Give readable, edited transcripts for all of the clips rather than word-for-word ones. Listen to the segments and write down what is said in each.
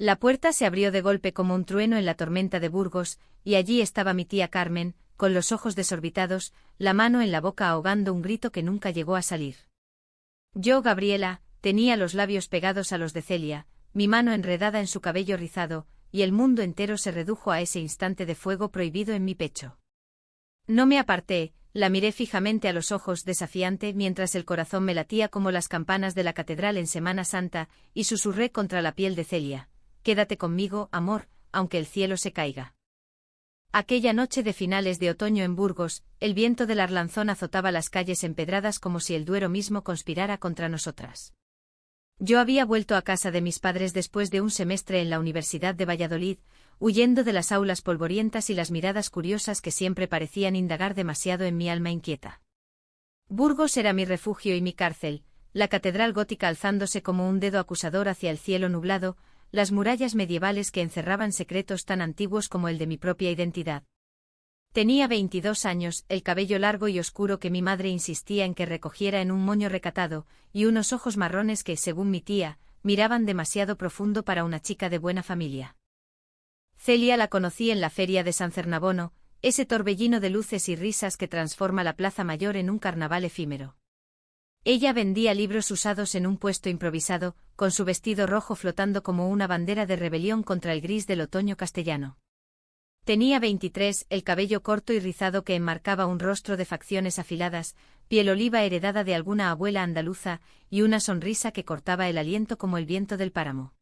La puerta se abrió de golpe como un trueno en la tormenta de Burgos, y allí estaba mi tía Carmen, con los ojos desorbitados, la mano en la boca ahogando un grito que nunca llegó a salir. Yo, Gabriela, tenía los labios pegados a los de Celia, mi mano enredada en su cabello rizado, y el mundo entero se redujo a ese instante de fuego prohibido en mi pecho. No me aparté, la miré fijamente a los ojos, desafiante, mientras el corazón me latía como las campanas de la catedral en Semana Santa, y susurré contra la piel de Celia: «Quédate conmigo, amor, aunque el cielo se caiga». Aquella noche de finales de otoño en Burgos, el viento del Arlanzón azotaba las calles empedradas como si el Duero mismo conspirara contra nosotras. Yo había vuelto a casa de mis padres después de un semestre en la Universidad de Valladolid, huyendo de las aulas polvorientas y las miradas curiosas que siempre parecían indagar demasiado en mi alma inquieta. Burgos era mi refugio y mi cárcel, la catedral gótica alzándose como un dedo acusador hacia el cielo nublado, las murallas medievales que encerraban secretos tan antiguos como el de mi propia identidad. Tenía 22 años, el cabello largo y oscuro que mi madre insistía en que recogiera en un moño recatado, y unos ojos marrones que, según mi tía, miraban demasiado profundo para una chica de buena familia. Celia la conocí en la feria de San Cernabono, ese torbellino de luces y risas que transforma la Plaza Mayor en un carnaval efímero. Ella vendía libros usados en un puesto improvisado, con su vestido rojo flotando como una bandera de rebelión contra el gris del otoño castellano. Tenía 23, el cabello corto y rizado que enmarcaba un rostro de facciones afiladas, piel oliva heredada de alguna abuela andaluza, y una sonrisa que cortaba el aliento como el viento del páramo.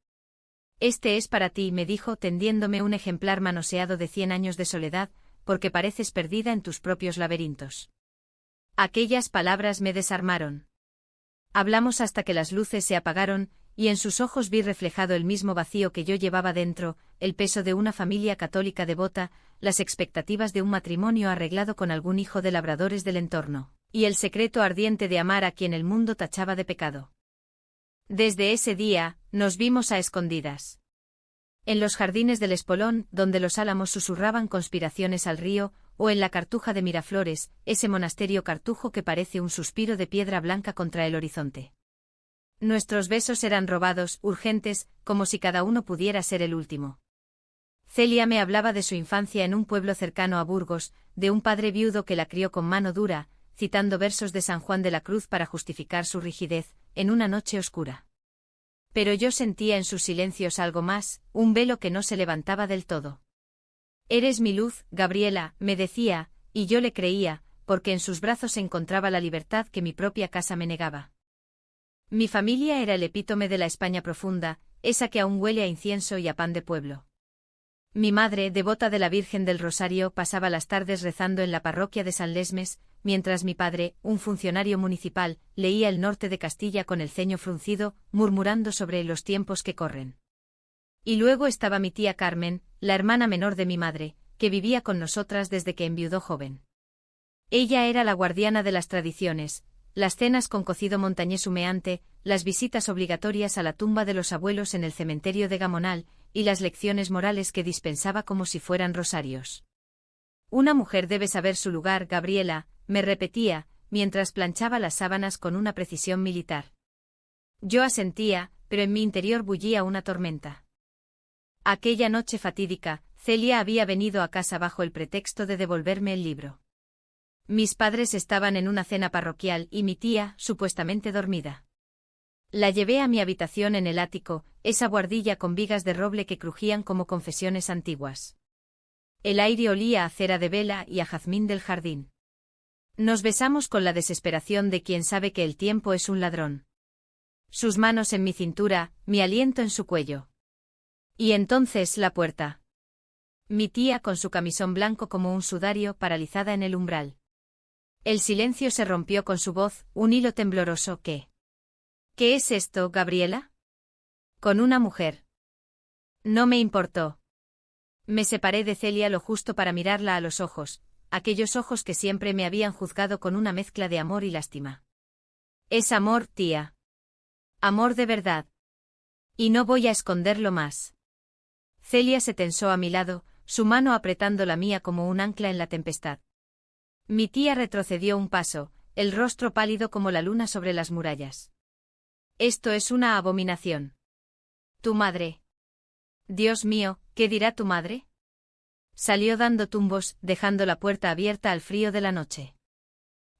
«Este es para ti», me dijo, tendiéndome un ejemplar manoseado de 100 años de soledad, «porque pareces perdida en tus propios laberintos». Aquellas palabras me desarmaron. Hablamos hasta que las luces se apagaron, y en sus ojos vi reflejado el mismo vacío que yo llevaba dentro, el peso de una familia católica devota, las expectativas de un matrimonio arreglado con algún hijo de labradores del entorno, y el secreto ardiente de amar a quien el mundo tachaba de pecado. Desde ese día, nos vimos a escondidas. En los jardines del Espolón, donde los álamos susurraban conspiraciones al río, o en la Cartuja de Miraflores, ese monasterio cartujo que parece un suspiro de piedra blanca contra el horizonte. Nuestros besos eran robados, urgentes, como si cada uno pudiera ser el último. Celia me hablaba de su infancia en un pueblo cercano a Burgos, de un padre viudo que la crió con mano dura, citando versos de San Juan de la Cruz para justificar su rigidez, en una noche oscura. Pero yo sentía en sus silencios algo más, un velo que no se levantaba del todo. «Eres mi luz, Gabriela», me decía, y yo le creía, porque en sus brazos encontraba la libertad que mi propia casa me negaba. Mi familia era el epítome de la España profunda, esa que aún huele a incienso y a pan de pueblo. Mi madre, devota de la Virgen del Rosario, pasaba las tardes rezando en la parroquia de San Lesmes, mientras mi padre, un funcionario municipal, leía El norte de Castilla con el ceño fruncido, murmurando sobre los tiempos que corren. Y luego estaba mi tía Carmen, la hermana menor de mi madre, que vivía con nosotras desde que enviudó joven. Ella era la guardiana de las tradiciones, las cenas con cocido montañés humeante, las visitas obligatorias a la tumba de los abuelos en el cementerio de Gamonal, y las lecciones morales que dispensaba como si fueran rosarios. «Una mujer debe saber su lugar, Gabriela», me repetía, mientras planchaba las sábanas con una precisión militar. Yo asentía, pero en mi interior bullía una tormenta. Aquella noche fatídica, Celia había venido a casa bajo el pretexto de devolverme el libro. Mis padres estaban en una cena parroquial y mi tía, supuestamente dormida. La llevé a mi habitación en el ático, esa buhardilla con vigas de roble que crujían como confesiones antiguas. El aire olía a cera de vela y a jazmín del jardín. Nos besamos con la desesperación de quien sabe que el tiempo es un ladrón. Sus manos en mi cintura, mi aliento en su cuello. Y entonces la puerta. Mi tía con su camisón blanco como un sudario, paralizada en el umbral. El silencio se rompió con su voz, un hilo tembloroso que... «¿Qué es esto, Gabriela?» «Con una mujer». No me importó. Me separé de Celia lo justo para mirarla a los ojos, aquellos ojos que siempre me habían juzgado con una mezcla de amor y lástima. «Es amor, tía. Amor de verdad. Y no voy a esconderlo más». Celia se tensó a mi lado, su mano apretando la mía como un ancla en la tempestad. Mi tía retrocedió un paso, el rostro pálido como la luna sobre las murallas. «Esto es una abominación. Tu madre». Dios mío, ¿qué dirá tu madre? Salió dando tumbos, dejando la puerta abierta al frío de la noche.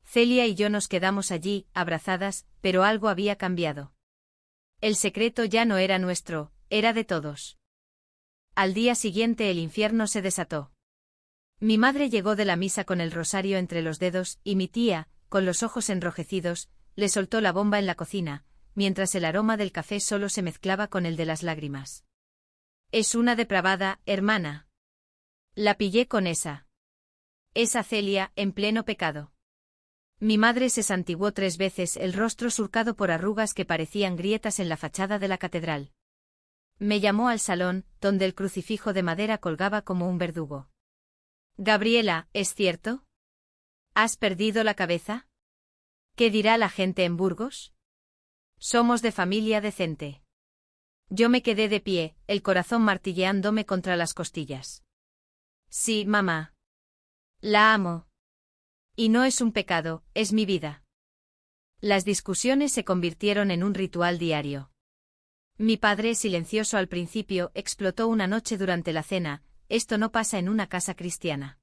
Celia y yo nos quedamos allí, abrazadas, pero algo había cambiado. El secreto ya no era nuestro, era de todos. Al día siguiente el infierno se desató. Mi madre llegó de la misa con el rosario entre los dedos, y mi tía, con los ojos enrojecidos, le soltó la bomba en la cocina, mientras el aroma del café solo se mezclaba con el de las lágrimas. Es una depravada, hermana. La pillé con esa. Esa Celia, en pleno pecado. Mi madre se santiguó 3 veces, el rostro surcado por arrugas que parecían grietas en la fachada de la catedral. Me llamó al salón, donde el crucifijo de madera colgaba como un verdugo. Gabriela, ¿es cierto? ¿Has perdido la cabeza? ¿Qué dirá la gente en Burgos? Somos de familia decente. Yo me quedé de pie, el corazón martilleándome contra las costillas. Sí, mamá. La amo. Y no es un pecado, es mi vida. Las discusiones se convirtieron en un ritual diario. Mi padre, silencioso al principio, explotó una noche durante la cena: esto no pasa en una casa cristiana.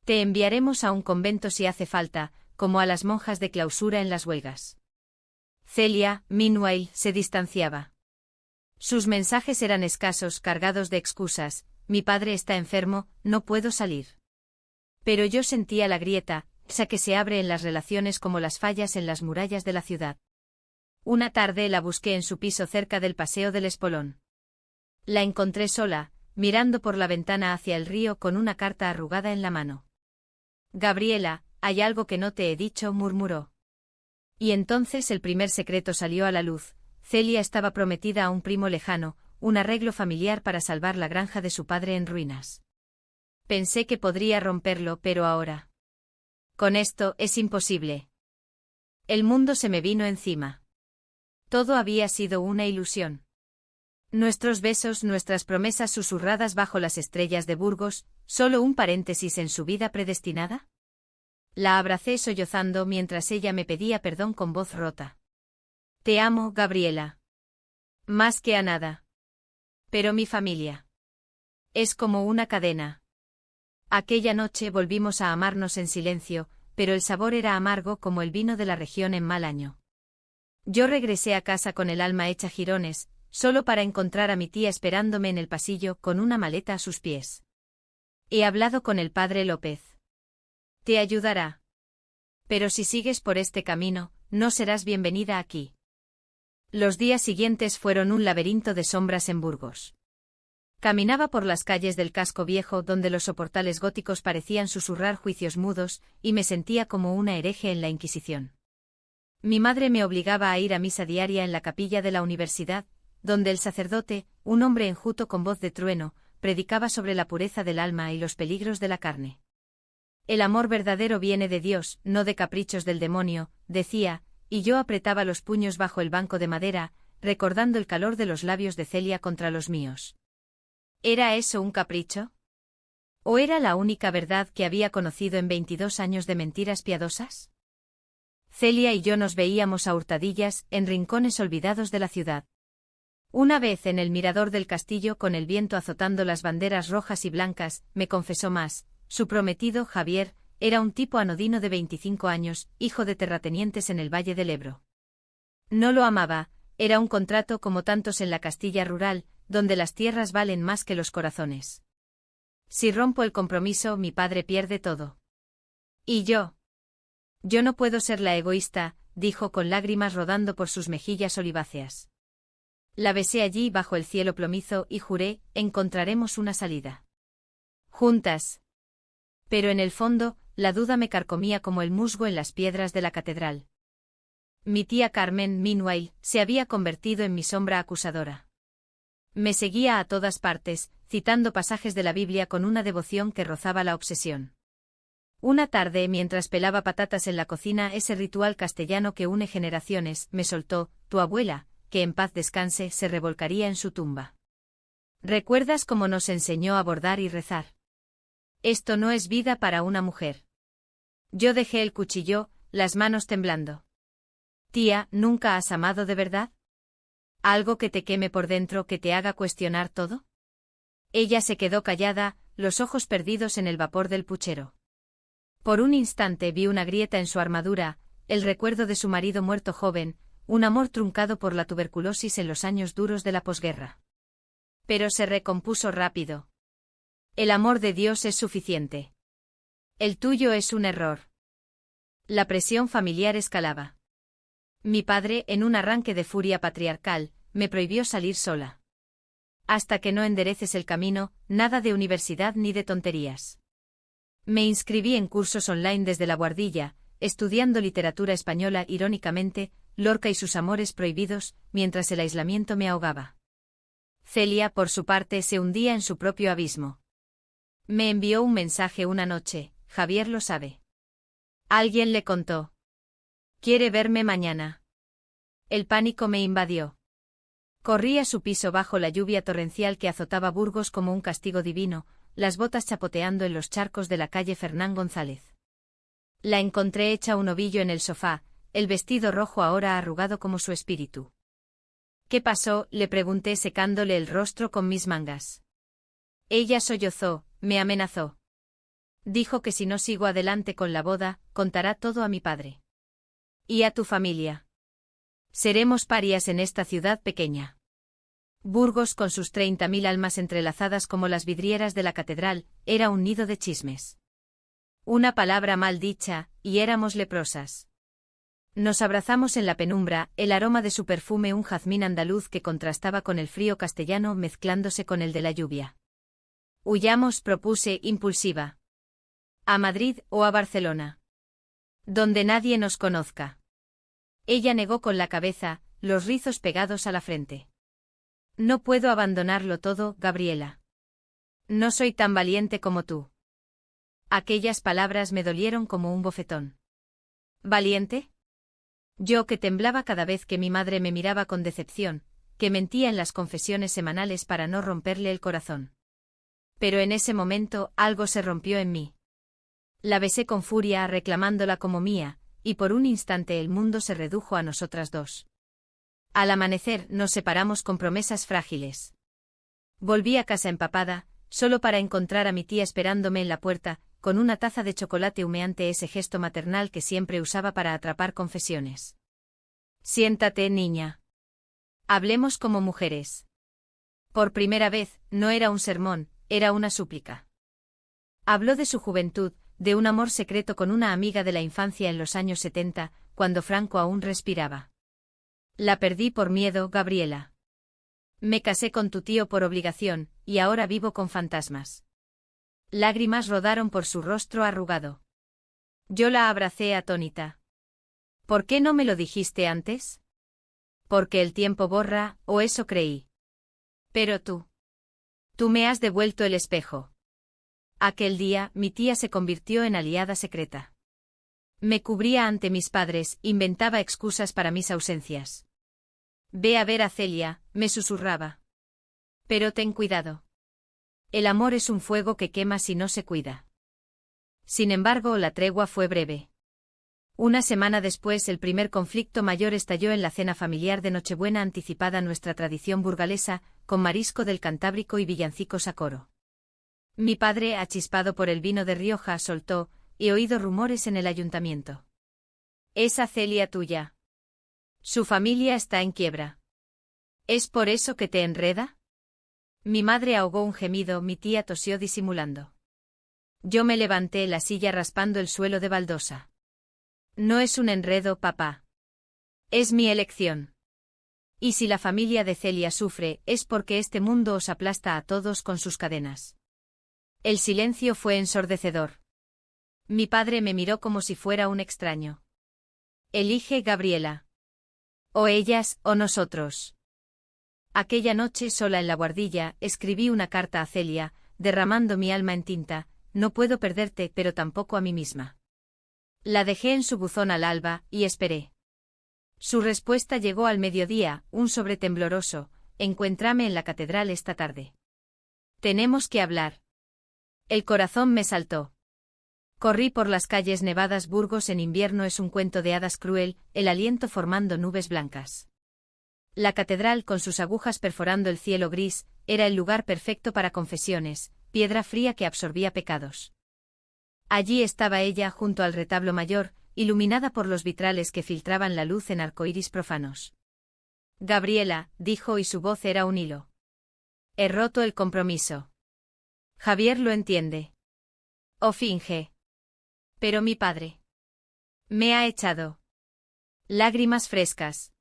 Te enviaremos a un convento si hace falta, como a las monjas de clausura en las huelgas. Celia, meanwhile, se distanciaba. Sus mensajes eran escasos, cargados de excusas: mi padre está enfermo, no puedo salir. Pero yo sentía la grieta, esa que se abre en las relaciones como las fallas en las murallas de la ciudad. Una tarde la busqué en su piso cerca del Paseo del Espolón. La encontré sola, mirando por la ventana hacia el río con una carta arrugada en la mano. Gabriela, hay algo que no te he dicho, murmuró. Y entonces el primer secreto salió a la luz: Celia estaba prometida a un primo lejano, un arreglo familiar para salvar la granja de su padre en ruinas. Pensé que podría romperlo, pero ahora. Con esto es imposible. El mundo se me vino encima. Todo había sido una ilusión. Nuestros besos, nuestras promesas susurradas bajo las estrellas de Burgos, ¿solo un paréntesis en su vida predestinada? La abracé sollozando mientras ella me pedía perdón con voz rota. Te amo, Gabriela. Más que a nada. Pero mi familia. Es como una cadena. Aquella noche volvimos a amarnos en silencio, pero el sabor era amargo como el vino de la región en mal año. Yo regresé a casa con el alma hecha jirones, solo para encontrar a mi tía esperándome en el pasillo con una maleta a sus pies. He hablado con el padre López. Te ayudará. Pero si sigues por este camino, no serás bienvenida aquí. Los días siguientes fueron un laberinto de sombras en Burgos. Caminaba por las calles del casco viejo donde los soportales góticos parecían susurrar juicios mudos, y me sentía como una hereje en la Inquisición. Mi madre me obligaba a ir a misa diaria en la capilla de la universidad, donde el sacerdote, un hombre enjuto con voz de trueno, predicaba sobre la pureza del alma y los peligros de la carne. El amor verdadero viene de Dios, no de caprichos del demonio, decía, y yo apretaba los puños bajo el banco de madera, recordando el calor de los labios de Celia contra los míos. ¿Era eso un capricho? ¿O era la única verdad que había conocido en 22 años de mentiras piadosas? Celia y yo nos veíamos a hurtadillas en rincones olvidados de la ciudad. Una vez en el mirador del castillo con el viento azotando las banderas rojas y blancas, me confesó más: su prometido, Javier, era un tipo anodino de 25 años, hijo de terratenientes en el Valle del Ebro. No lo amaba, era un contrato como tantos en la Castilla rural, donde las tierras valen más que los corazones. Si rompo el compromiso, mi padre pierde todo. ¿Y yo? Yo no puedo ser la egoísta, dijo con lágrimas rodando por sus mejillas oliváceas. La besé allí bajo el cielo plomizo y juré: encontraremos una salida. Juntas. Pero en el fondo, la duda me carcomía como el musgo en las piedras de la catedral. Mi tía Carmen, meanwhile, se había convertido en mi sombra acusadora. Me seguía a todas partes, citando pasajes de la Biblia con una devoción que rozaba la obsesión. Una tarde, mientras pelaba patatas en la cocina, ese ritual castellano que une generaciones, me soltó: tu abuela, que en paz descanse, se revolcaría en su tumba. ¿Recuerdas cómo nos enseñó a bordar y rezar? Esto no es vida para una mujer. Yo dejé el cuchillo, las manos temblando. Tía, ¿nunca has amado de verdad? ¿Algo que te queme por dentro, que te haga cuestionar todo? Ella se quedó callada, los ojos perdidos en el vapor del puchero. Por un instante vi una grieta en su armadura, el recuerdo de su marido muerto joven, un amor truncado por la tuberculosis en los años duros de la posguerra. Pero se recompuso rápido. El amor de Dios es suficiente. El tuyo es un error. La presión familiar escalaba. Mi padre, en un arranque de furia patriarcal, me prohibió salir sola. Hasta que no endereces el camino, nada de universidad ni de tonterías. Me inscribí en cursos online desde la Guardilla, estudiando literatura española irónicamente, Lorca y sus amores prohibidos, mientras el aislamiento me ahogaba. Celia, por su parte, se hundía en su propio abismo. Me envió un mensaje una noche, Javier lo sabe. Alguien le contó. Quiere verme mañana. El pánico me invadió. Corrí a su piso bajo la lluvia torrencial que azotaba Burgos como un castigo divino, las botas chapoteando en los charcos de la calle Fernán González. La encontré hecha un ovillo en el sofá, el vestido rojo ahora arrugado como su espíritu. ¿Qué pasó?, le pregunté secándole el rostro con mis mangas. Ella sollozó, me amenazó. Dijo que si no sigo adelante con la boda, contará todo a mi padre. ¿Y a tu familia? Seremos parias en esta ciudad pequeña. Burgos, con sus 30.000 almas entrelazadas como las vidrieras de la catedral, era un nido de chismes. Una palabra mal dicha, y éramos leprosas. Nos abrazamos en la penumbra, el aroma de su perfume un jazmín andaluz que contrastaba con el frío castellano mezclándose con el de la lluvia. Huyamos, propuse, impulsiva. ¿A Madrid o a Barcelona? Donde nadie nos conozca. Ella negó con la cabeza, los rizos pegados a la frente. No puedo abandonarlo todo, Gabriela. No soy tan valiente como tú. Aquellas palabras me dolieron como un bofetón. ¿Valiente? Yo, que temblaba cada vez que mi madre me miraba con decepción, que mentía en las confesiones semanales para no romperle el corazón. Pero en ese momento algo se rompió en mí. La besé con furia reclamándola como mía, y por un instante el mundo se redujo a nosotras dos. Al amanecer nos separamos con promesas frágiles. Volví a casa empapada, solo para encontrar a mi tía esperándome en la puerta, con una taza de chocolate humeante, ese gesto maternal que siempre usaba para atrapar confesiones. Siéntate, niña. Hablemos como mujeres. Por primera vez, no era un sermón, era una súplica. Habló de su juventud, de un amor secreto con una amiga de la infancia en los años 70, cuando Franco aún respiraba. La perdí por miedo, Gabriela. Me casé con tu tío por obligación, y ahora vivo con fantasmas. Lágrimas rodaron por su rostro arrugado. Yo la abracé atónita. ¿Por qué no me lo dijiste antes? Porque el tiempo borra, o eso creí. Pero tú. Tú me has devuelto el espejo. Aquel día, mi tía se convirtió en aliada secreta. Me cubría ante mis padres, inventaba excusas para mis ausencias. Ve a ver a Celia, me susurraba. Pero ten cuidado. El amor es un fuego que quema si no se cuida. Sin embargo, la tregua fue breve. Una semana después, el primer conflicto mayor estalló en la cena familiar de Nochebuena anticipada a nuestra tradición burgalesa, con marisco del Cantábrico y villancicos a coro. Mi padre, achispado por el vino de Rioja, soltó: he oído rumores en el ayuntamiento. ¿Esa Celia tuya? Su familia está en quiebra. ¿Es por eso que te enreda? Mi madre ahogó un gemido, mi tía tosió disimulando. Yo me levanté la silla raspando el suelo de baldosa. No es un enredo, papá. Es mi elección. Y si la familia de Celia sufre, es porque este mundo os aplasta a todos con sus cadenas. El silencio fue ensordecedor. Mi padre me miró como si fuera un extraño. Elige, Gabriela. O ellas, o nosotros. Aquella noche, sola en la Guardilla, escribí una carta a Celia, derramando mi alma en tinta: no puedo perderte, pero tampoco a mí misma. La dejé en su buzón al alba, y esperé. Su respuesta llegó al mediodía, un sobre tembloroso: encuéntrame en la catedral esta tarde. Tenemos que hablar. El corazón me saltó. Corrí por las calles nevadas. Burgos en invierno es un cuento de hadas cruel, el aliento formando nubes blancas. La catedral, con sus agujas perforando el cielo gris, era el lugar perfecto para confesiones, piedra fría que absorbía pecados. Allí estaba ella junto al retablo mayor, iluminada por los vitrales que filtraban la luz en arcoíris profanos. Gabriela, dijo y su voz era un hilo. He roto el compromiso. Javier lo entiende. O finge. Pero mi padre. Me ha echado. Lágrimas frescas.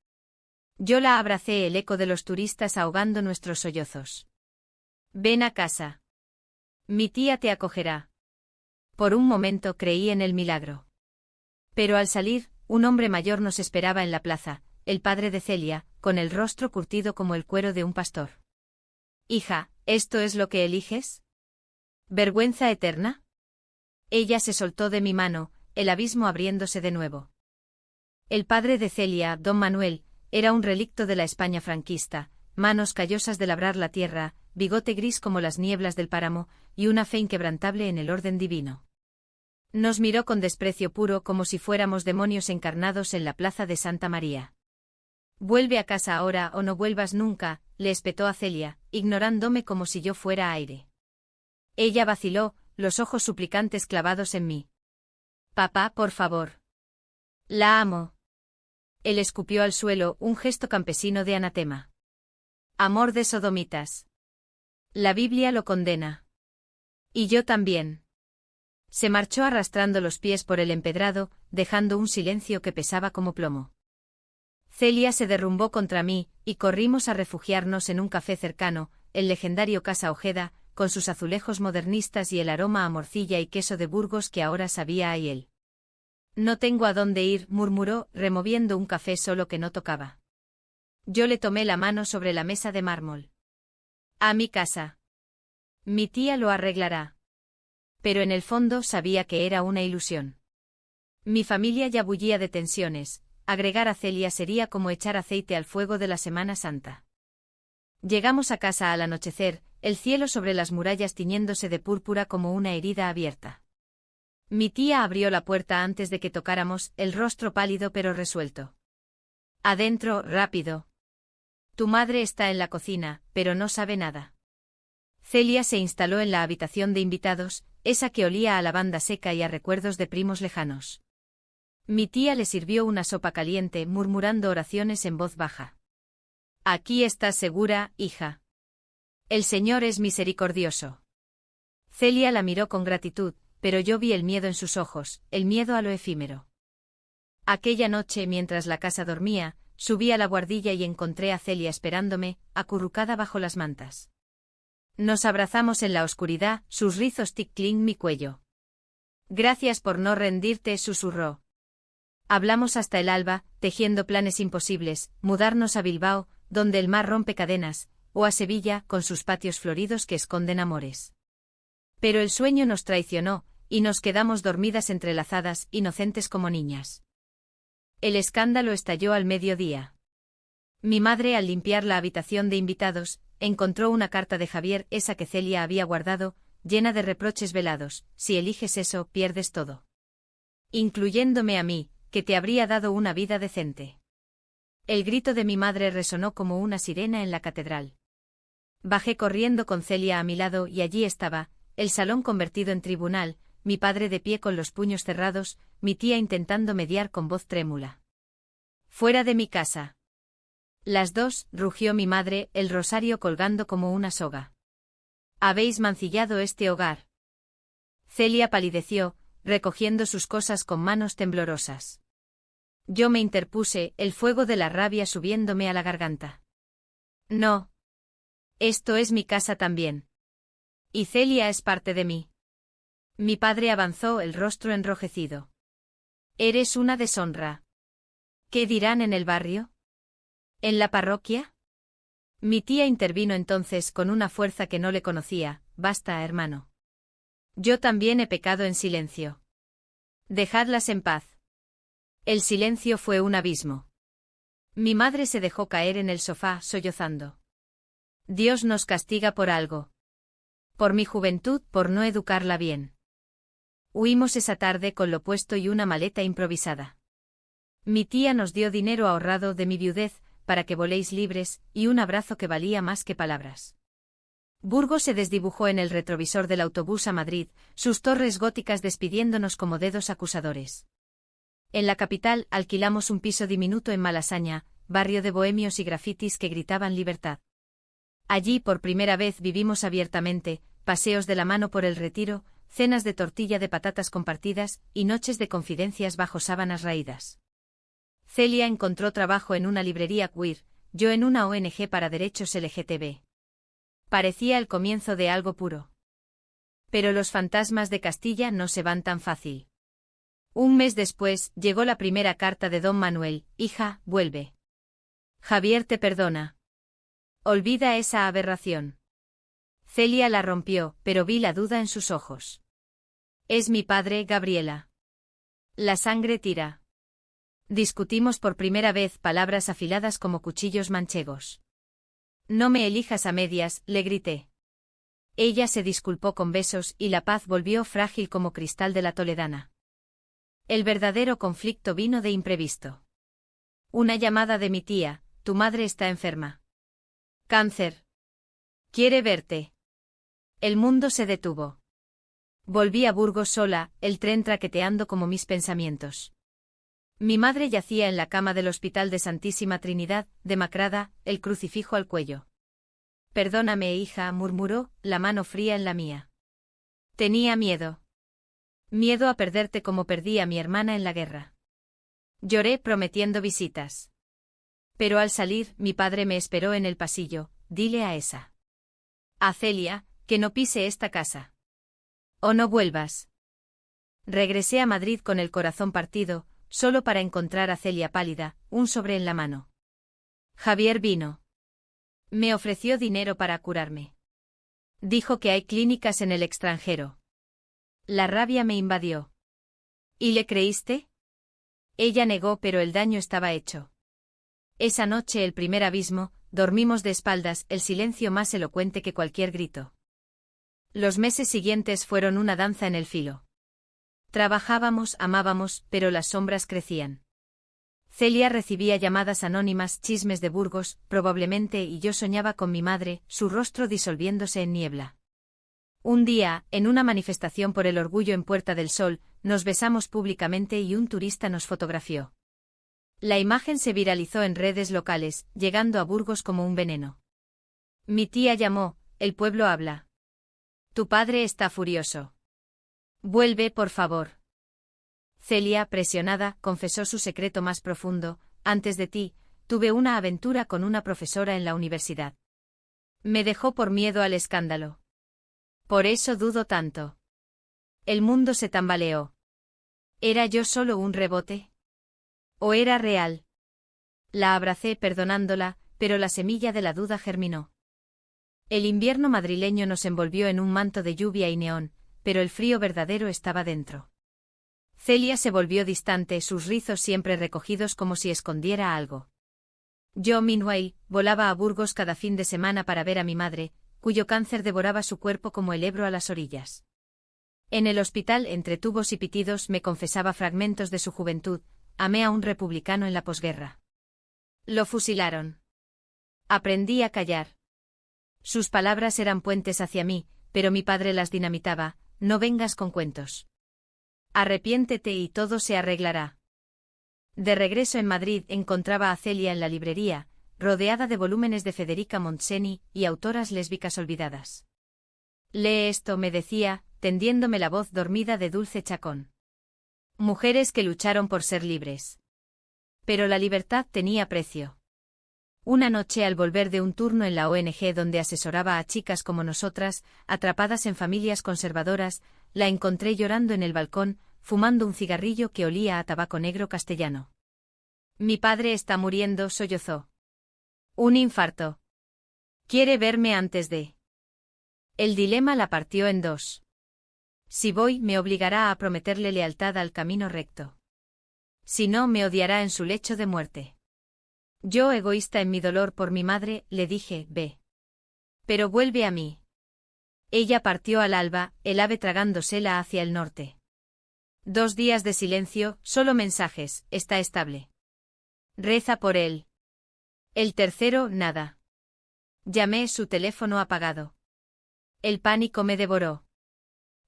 Yo la abracé, el eco de los turistas ahogando nuestros sollozos. Ven a casa. Mi tía te acogerá. Por un momento creí en el milagro. Pero al salir, un hombre mayor nos esperaba en la plaza, el padre de Celia, con el rostro curtido como el cuero de un pastor. Hija, ¿esto es lo que eliges? ¿Vergüenza eterna? Ella se soltó de mi mano, el abismo abriéndose de nuevo. El padre de Celia, don Manuel, era un relicto de la España franquista, manos callosas de labrar la tierra, bigote gris como las nieblas del páramo, y una fe inquebrantable en el orden divino. Nos miró con desprecio puro como si fuéramos demonios encarnados en la plaza de Santa María. Vuelve a casa ahora o no vuelvas nunca, le espetó a Celia, ignorándome como si yo fuera aire. Ella vaciló, los ojos suplicantes clavados en mí. Papá, por favor. La amo. Él escupió al suelo, un gesto campesino de anatema. Amor de sodomitas. La Biblia lo condena. Y yo también. Se marchó arrastrando los pies por el empedrado, dejando un silencio que pesaba como plomo. Celia se derrumbó contra mí, y corrimos a refugiarnos en un café cercano, el legendario Casa Ojeda, con sus azulejos modernistas y el aroma a morcilla y queso de Burgos que ahora sabía a hiel. No tengo a dónde ir, murmuró, removiendo un café solo que no tocaba. Yo le tomé la mano sobre la mesa de mármol. A mi casa. Mi tía lo arreglará. Pero en el fondo sabía que era una ilusión. Mi familia ya bullía de tensiones, agregar a Celia sería como echar aceite al fuego de la Semana Santa. Llegamos a casa al anochecer, el cielo sobre las murallas tiñéndose de púrpura como una herida abierta. Mi tía abrió la puerta antes de que tocáramos, el rostro pálido pero resuelto. Adentro, rápido. Tu madre está en la cocina, pero no sabe nada. Celia se instaló en la habitación de invitados, esa que olía a lavanda seca y a recuerdos de primos lejanos. Mi tía le sirvió una sopa caliente, murmurando oraciones en voz baja. Aquí estás segura, hija. El Señor es misericordioso. Celia la miró con gratitud, pero yo vi el miedo en sus ojos, el miedo a lo efímero. Aquella noche, mientras la casa dormía, subí a la buhardilla y encontré a Celia esperándome, acurrucada bajo las mantas. Nos abrazamos en la oscuridad, sus rizos tic-clink mi cuello. Gracias por no rendirte, susurró. Hablamos hasta el alba, tejiendo planes imposibles, mudarnos a Bilbao, donde el mar rompe cadenas, o a Sevilla, con sus patios floridos que esconden amores. Pero el sueño nos traicionó, y nos quedamos dormidas entrelazadas, inocentes como niñas. El escándalo estalló al mediodía. Mi madre, al limpiar la habitación de invitados, encontró una carta de Javier, esa que Celia había guardado, llena de reproches velados: si eliges eso, pierdes todo. Incluyéndome a mí, que te habría dado una vida decente. El grito de mi madre resonó como una sirena en la catedral. Bajé corriendo con Celia a mi lado y allí estaba, el salón convertido en tribunal, mi padre de pie con los puños cerrados, mi tía intentando mediar con voz trémula. Fuera de mi casa. Las dos, rugió mi madre, el rosario colgando como una soga. Habéis mancillado este hogar. Celia palideció, recogiendo sus cosas con manos temblorosas. Yo me interpuse, el fuego de la rabia subiéndome a la garganta. No. Esto es mi casa también. Y Celia es parte de mí. Mi padre avanzó, el rostro enrojecido. Eres una deshonra. ¿Qué dirán en el barrio? ¿En la parroquia? Mi tía intervino entonces con una fuerza que no le conocía: basta, hermano. Yo también he pecado en silencio. Dejadlas en paz. El silencio fue un abismo. Mi madre se dejó caer en el sofá, sollozando. Dios nos castiga por algo. Por mi juventud, por no educarla bien. Huimos esa tarde con lo puesto y una maleta improvisada. Mi tía nos dio dinero ahorrado de mi viudez, para que voléis libres, y un abrazo que valía más que palabras. Burgos se desdibujó en el retrovisor del autobús a Madrid, sus torres góticas despidiéndonos como dedos acusadores. En la capital alquilamos un piso diminuto en Malasaña, barrio de bohemios y grafitis que gritaban libertad. Allí por primera vez vivimos abiertamente, paseos de la mano por el Retiro, cenas de tortilla de patatas compartidas y noches de confidencias bajo sábanas raídas. Celia encontró trabajo en una librería queer, yo en una ONG para derechos LGTB. Parecía el comienzo de algo puro. Pero los fantasmas de Castilla no se van tan fácil. Un mes después, llegó la primera carta de don Manuel: hija, vuelve. Javier te perdona. Olvida esa aberración. Celia la rompió, pero vi la duda en sus ojos. Es mi padre, Gabriela. La sangre tira. Discutimos por primera vez, palabras afiladas como cuchillos manchegos. No me elijas a medias, le grité. Ella se disculpó con besos y la paz volvió frágil como cristal de la toledana. El verdadero conflicto vino de imprevisto. Una llamada de mi tía: tu madre está enferma. Cáncer. Quiere verte. El mundo se detuvo. Volví a Burgos sola, el tren traqueteando como mis pensamientos. Mi madre yacía en la cama del Hospital de Santísima Trinidad, demacrada, el crucifijo al cuello. Perdóname, hija, murmuró, la mano fría en la mía. Tenía miedo. Miedo a perderte como perdí a mi hermana en la guerra. Lloré prometiendo visitas. Pero al salir, mi padre me esperó en el pasillo: dile a esa. A Celia, que no pise esta casa. O no vuelvas. Regresé a Madrid con el corazón partido, solo para encontrar a Celia pálida, un sobre en la mano. Javier vino. Me ofreció dinero para curarme. Dijo que hay clínicas en el extranjero. La rabia me invadió. ¿Y le creíste? Ella negó, pero el daño estaba hecho. Esa noche, el primer abismo, dormimos de espaldas, el silencio más elocuente que cualquier grito. Los meses siguientes fueron una danza en el filo. Trabajábamos, amábamos, pero las sombras crecían. Celia recibía llamadas anónimas, chismes de Burgos, probablemente, y yo soñaba con mi madre, su rostro disolviéndose en niebla. Un día, en una manifestación por el orgullo en Puerta del Sol, nos besamos públicamente y un turista nos fotografió. La imagen se viralizó en redes locales, llegando a Burgos como un veneno. Mi tía llamó: el pueblo habla. Tu padre está furioso. Vuelve, por favor. Celia, presionada, confesó su secreto más profundo: antes de ti, tuve una aventura con una profesora en la universidad. Me dejó por miedo al escándalo. Por eso dudo tanto. El mundo se tambaleó. ¿Era yo solo un rebote? ¿O era real? La abracé perdonándola, pero la semilla de la duda germinó. El invierno madrileño nos envolvió en un manto de lluvia y neón, pero el frío verdadero estaba dentro. Celia se volvió distante, sus rizos siempre recogidos como si escondiera algo. Yo, meanwhile, volaba a Burgos cada fin de semana para ver a mi madre, cuyo cáncer devoraba su cuerpo como el Ebro a las orillas. En el hospital, entre tubos y pitidos, me confesaba fragmentos de su juventud: amé a un republicano en la posguerra. Lo fusilaron. Aprendí a callar. Sus palabras eran puentes hacia mí, pero mi padre las dinamitaba: no vengas con cuentos. Arrepiéntete y todo se arreglará. De regreso en Madrid encontraba a Celia en la librería, rodeada de volúmenes de Federica Montseny y autoras lésbicas olvidadas. Lee esto, me decía, tendiéndome la voz dormida de Dulce Chacón. Mujeres que lucharon por ser libres. Pero la libertad tenía precio. Una noche, al volver de un turno en la ONG donde asesoraba a chicas como nosotras, atrapadas en familias conservadoras, la encontré llorando en el balcón, fumando un cigarrillo que olía a tabaco negro castellano. Mi padre está muriendo, sollozó. Un infarto. Quiere verme antes de. El dilema la partió en dos. Si voy, me obligará a prometerle lealtad al camino recto. Si no, me odiará en su lecho de muerte. Yo, egoísta en mi dolor por mi madre, le dije: ve. Pero vuelve a mí. Ella partió al alba, el ave tragándosela hacia el norte. 2 días de silencio, solo mensajes: está estable. Reza por él. El tercero, nada. Llamé, su teléfono apagado. El pánico me devoró.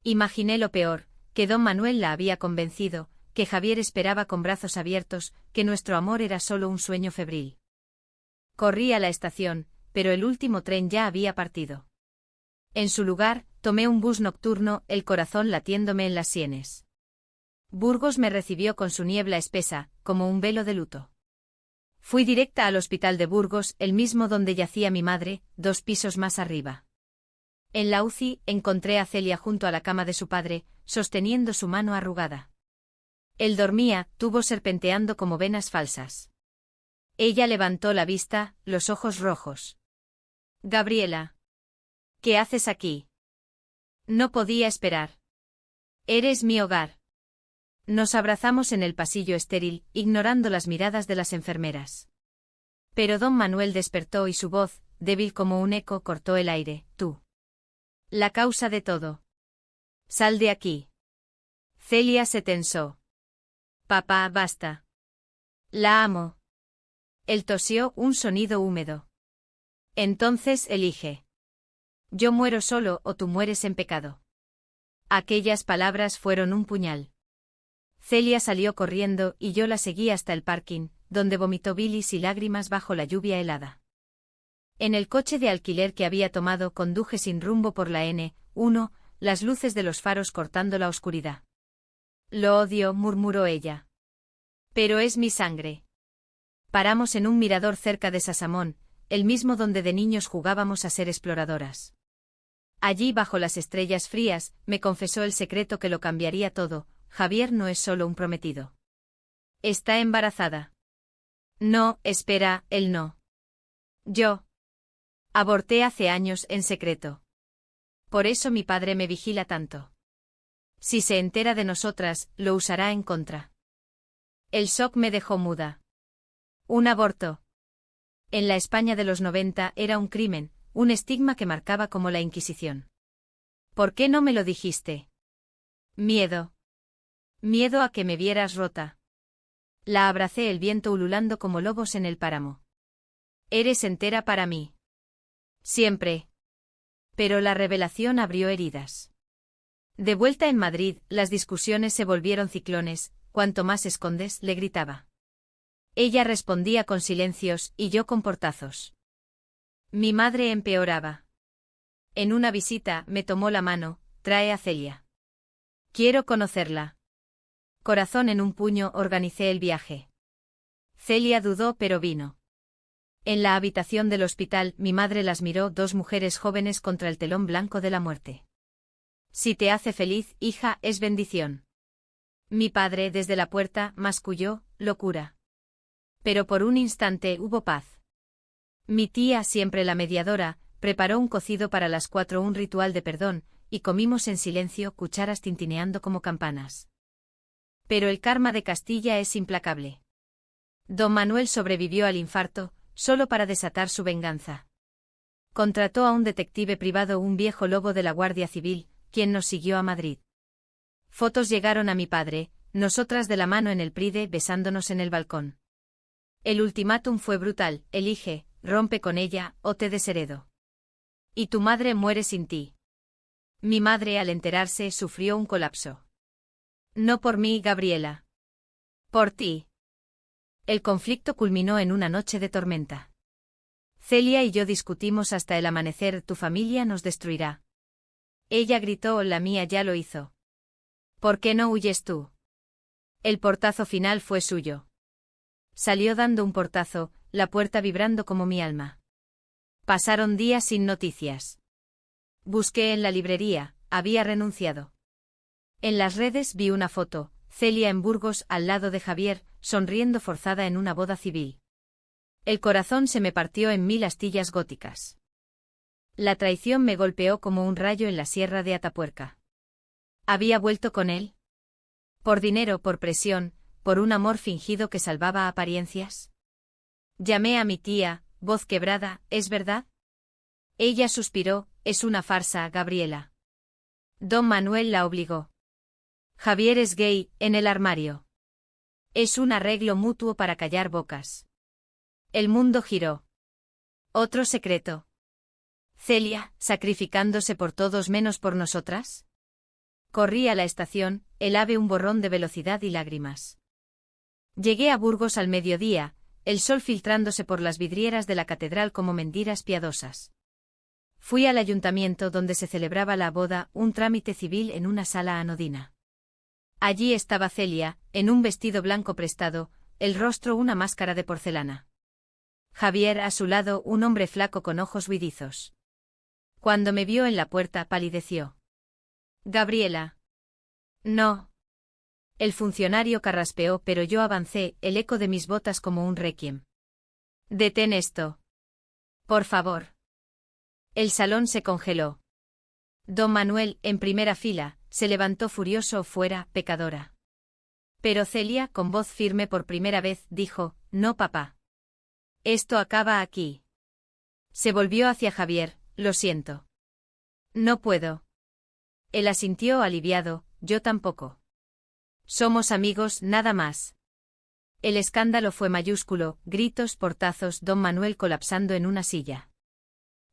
Imaginé lo peor, que don Manuel la había convencido, que Javier esperaba con brazos abiertos, que nuestro amor era solo un sueño febril. Corrí a la estación, pero el último tren ya había partido. En su lugar, tomé un bus nocturno, el corazón latiéndome en las sienes. Burgos me recibió con su niebla espesa, como un velo de luto. Fui directa al hospital de Burgos, el mismo donde yacía mi madre, 2 pisos más arriba. En la UCI encontré a Celia junto a la cama de su padre, sosteniendo su mano arrugada. Él dormía, tubo serpenteando como venas falsas. Ella levantó la vista, los ojos rojos. Gabriela. ¿Qué haces aquí? No podía esperar. Eres mi hogar. Nos abrazamos en el pasillo estéril, ignorando las miradas de las enfermeras. Pero don Manuel despertó y su voz, débil como un eco, cortó el aire. Tú. La causa de todo. Sal de aquí. Celia se tensó. Papá, basta. La amo. Él tosió un sonido húmedo. Entonces elige. Yo muero solo o tú mueres en pecado. Aquellas palabras fueron un puñal. Celia salió corriendo y yo la seguí hasta el parking, donde vomitó bilis y lágrimas bajo la lluvia helada. En el coche de alquiler que había tomado conduje sin rumbo por la N1, las luces de los faros cortando la oscuridad. Lo odio, murmuró ella. Pero es mi sangre. Paramos en un mirador cerca de Sasamón, el mismo donde de niños jugábamos a ser exploradoras. Allí bajo las estrellas frías, me confesó el secreto que lo cambiaría todo. Javier no es solo un prometido. Está embarazada. No, espera, él no. Yo. Aborté hace años en secreto. Por eso mi padre me vigila tanto. Si se entera de nosotras, lo usará en contra. El shock me dejó muda. Un aborto. En la España de los 90 era un crimen, un estigma que marcaba como la Inquisición. ¿Por qué no me lo dijiste? Miedo. Miedo a que me vieras rota. La abracé, el viento ululando como lobos en el páramo. Eres entera para mí. Siempre. Pero la revelación abrió heridas. De vuelta en Madrid, las discusiones se volvieron ciclones. Cuanto más escondes, le gritaba. Ella respondía con silencios y yo con portazos. Mi madre empeoraba. En una visita me tomó la mano, trae a Celia. Quiero conocerla. Corazón en un puño, organicé el viaje. Celia dudó pero vino. En la habitación del hospital mi madre las miró, 2 mujeres jóvenes contra el telón blanco de la muerte. Si te hace feliz, hija, es bendición. Mi padre desde la puerta masculló, locura. Pero por un instante hubo paz. Mi tía, siempre la mediadora, preparó un cocido para las 4, un ritual de perdón, y comimos en silencio, cucharas tintineando como campanas. Pero el karma de Castilla es implacable. Don Manuel sobrevivió al infarto, solo para desatar su venganza. Contrató a un detective privado, un viejo lobo de la Guardia Civil, quien nos siguió a Madrid. Fotos llegaron a mi padre, nosotras de la mano en el Pride besándonos en el balcón. El ultimátum fue brutal: elige, rompe con ella, o te desheredo. Y tu madre muere sin ti. Mi madre, al enterarse, sufrió un colapso. No por mí, Gabriela. Por ti. El conflicto culminó en una noche de tormenta. Celia y yo discutimos hasta el amanecer. Tu familia nos destruirá. Ella gritó, la mía ya lo hizo. ¿Por qué no huyes tú? El portazo final fue suyo. Salió dando un portazo, la puerta vibrando como mi alma. Pasaron días sin noticias. Busqué en la librería, había renunciado. En las redes vi una foto, Celia en Burgos al lado de Javier, sonriendo forzada en una boda civil. El corazón se me partió en 1000 astillas góticas. La traición me golpeó como un rayo en la sierra de Atapuerca. ¿Había vuelto con él? ¿Por dinero, por presión, por un amor fingido que salvaba apariencias? Llamé a mi tía, voz quebrada, ¿es verdad? Ella suspiró, es una farsa, Gabriela. Don Manuel la obligó. Javier es gay, en el armario. Es un arreglo mutuo para callar bocas. El mundo giró. Otro secreto. Celia, sacrificándose por todos menos por nosotras. Corrí a la estación, el ave un borrón de velocidad y lágrimas. Llegué a Burgos al mediodía, el sol filtrándose por las vidrieras de la catedral como mentiras piadosas. Fui al ayuntamiento donde se celebraba la boda, un trámite civil en una sala anodina. Allí estaba Celia, en un vestido blanco prestado, el rostro una máscara de porcelana. Javier a su lado, un hombre flaco con ojos huidizos. Cuando me vio en la puerta palideció. Gabriela. No. El funcionario carraspeó, pero yo avancé, el eco de mis botas como un requiem. Detén esto. Por favor. El salón se congeló. Don Manuel, en primera fila, se levantó furioso. Fuera, pecadora. Pero Celia, con voz firme por primera vez, dijo, no, papá. Esto acaba aquí. Se volvió hacia Javier, lo siento. No puedo. Él asintió aliviado, yo tampoco. Somos amigos, nada más. El escándalo fue mayúsculo, gritos, portazos, don Manuel colapsando en una silla.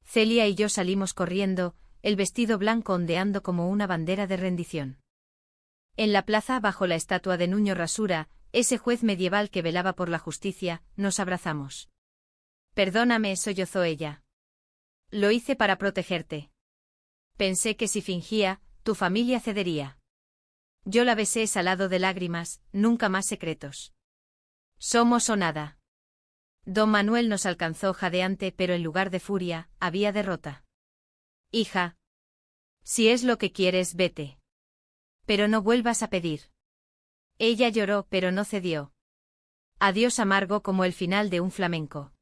Celia y yo salimos corriendo, el vestido blanco ondeando como una bandera de rendición. En la plaza, bajo la estatua de Nuño Rasura, ese juez medieval que velaba por la justicia, nos abrazamos. Perdóname, sollozó ella. Lo hice para protegerte. Pensé que si fingía, tu familia cedería. Yo la besé salado de lágrimas, nunca más secretos. Somos o nada. Don Manuel nos alcanzó jadeante, pero en lugar de furia, había derrota. Hija. Si es lo que quieres, vete. Pero no vuelvas a pedir. Ella lloró, pero no cedió. Adiós amargo como el final de un flamenco.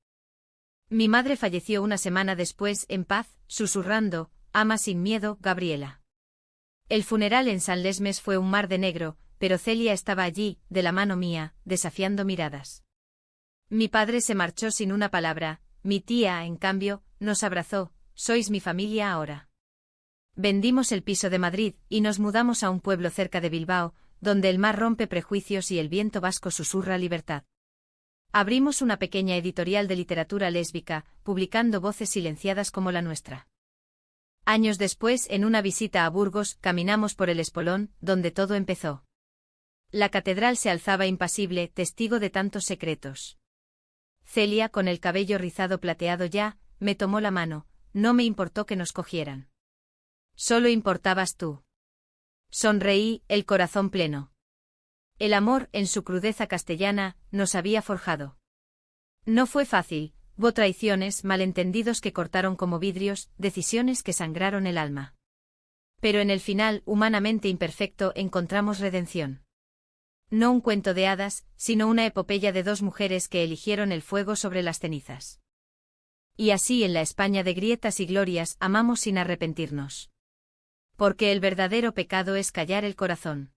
Mi madre falleció una semana después, en paz, susurrando, ama sin miedo, Gabriela. El funeral en San Lesmes fue un mar de negro, pero Celia estaba allí, de la mano mía, desafiando miradas. Mi padre se marchó sin una palabra, mi tía, en cambio, nos abrazó, sois mi familia ahora. Vendimos el piso de Madrid y nos mudamos a un pueblo cerca de Bilbao, donde el mar rompe prejuicios y el viento vasco susurra libertad. Abrimos una pequeña editorial de literatura lésbica, publicando voces silenciadas como la nuestra. Años después, en una visita a Burgos, caminamos por el espolón, donde todo empezó. La catedral se alzaba impasible, testigo de tantos secretos. Celia, con el cabello rizado plateado ya, me tomó la mano, no me importó que nos cogieran. Solo importabas tú. Sonreí, el corazón pleno. El amor, en su crudeza castellana, nos había forjado. No fue fácil, hubo traiciones, malentendidos que cortaron como vidrios, decisiones que sangraron el alma. Pero en el final, humanamente imperfecto, encontramos redención. No un cuento de hadas, sino una epopeya de dos mujeres que eligieron el fuego sobre las cenizas. Y así en la España de grietas y glorias amamos sin arrepentirnos. Porque el verdadero pecado es callar el corazón.